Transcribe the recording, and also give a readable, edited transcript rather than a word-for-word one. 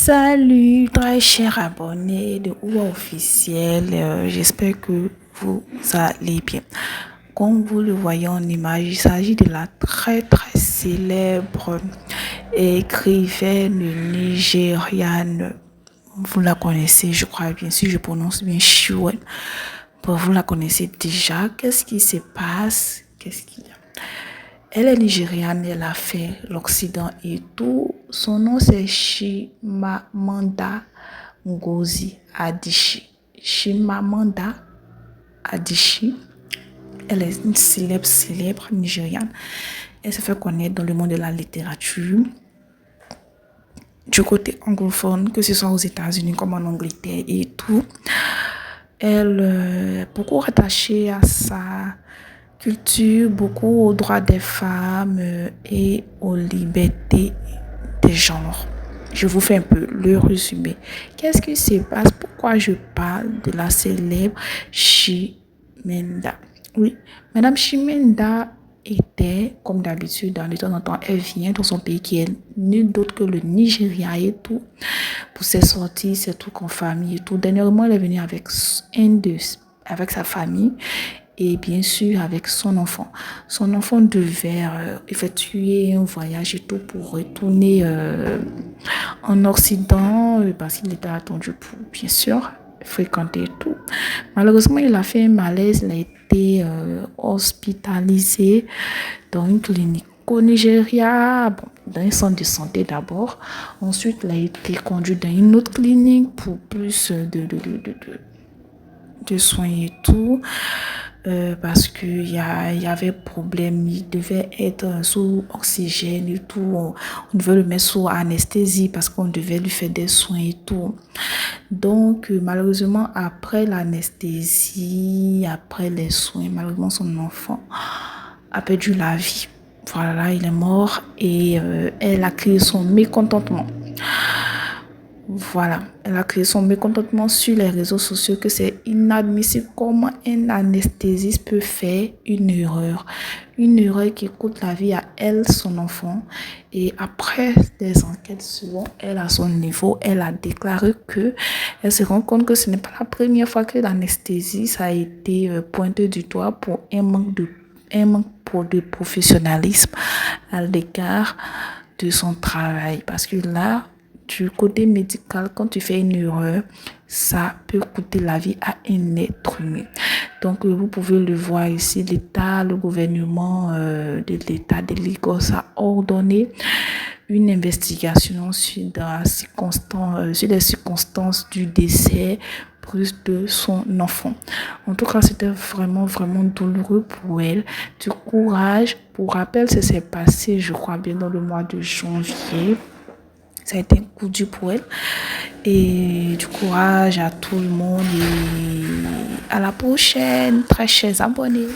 Salut très chers abonnés de OUA officiel, j'espère que vous allez bien. Comme vous le voyez en image, il s'agit de la très célèbre écrivaine nigériane. Vous la connaissez, je crois bien sûr, je prononce bien Chouette. Bon, vous la connaissez déjà. Qu'est-ce qui se passe? Qu'est-ce qu'il y a? Elle est nigériane, elle a fait l'Occident et tout. Son nom c'est Chimamanda Ngozi Adichie. Chimamanda Adichie. Elle est une célèbre nigériane. Elle se fait connaître dans le monde de la littérature. Du côté anglophone, que ce soit aux États-Unis comme en Angleterre et tout. Elle est beaucoup rattachée à sa culture, beaucoup aux droits des femmes et aux libertés des genres. Je vous fais un peu le résumé. Qu'est-ce qui se passe? Pourquoi je parle de la célèbre Chimenda? Oui, Madame Chimenda était, comme d'habitude, de temps en temps, elle vient dans son pays qui est nul d'autre que le Nigeria et tout, pour ses sorties, ses trucs en famille et tout. Dernièrement, elle est venue avec avec sa famille et bien sûr avec son enfant. Son enfant devait effectuer un voyage et tout pour retourner en Occident parce qu'il était attendu pour, bien sûr, fréquenter tout. Malheureusement, il a fait un malaise, il a été hospitalisé dans une clinique au Nigeria, dans un centre de santé d'abord. Ensuite, il a été conduit dans une autre clinique pour plus de soins et tout. Parce qu'il y avait problème, il devait être sous oxygène et tout. On devait le mettre sous anesthésie parce qu'on devait lui faire des soins et tout. Donc, malheureusement, après l'anesthésie, après les soins, malheureusement, son enfant a perdu la vie. Voilà, il est mort et elle a créé son mécontentement. Voilà, elle a créé son mécontentement sur les réseaux sociaux que c'est inadmissible comment un anesthésiste peut faire une erreur qui coûte la vie à elle, son enfant. Et après des enquêtes selon elle à son niveau, elle a déclaré que elle se rend compte que ce n'est pas la première fois que l'anesthésiste a été pointé du doigt pour un manque de professionnalisme à l'égard de son travail. Parce que là, du côté médical, quand tu fais une erreur, ça peut coûter la vie à un être humain. Donc, vous pouvez le voir ici, le gouvernement de l'État de Lagos a ordonné une investigation sur les circonstances du décès plus de son enfant. En tout cas, c'était vraiment douloureux pour elle. Du courage. Pour rappel, ça s'est passé, je crois bien, dans le mois de janvier. Ça a été un coup dur pour elle. Et du courage à tout le monde. Et à la prochaine, très chers abonnés.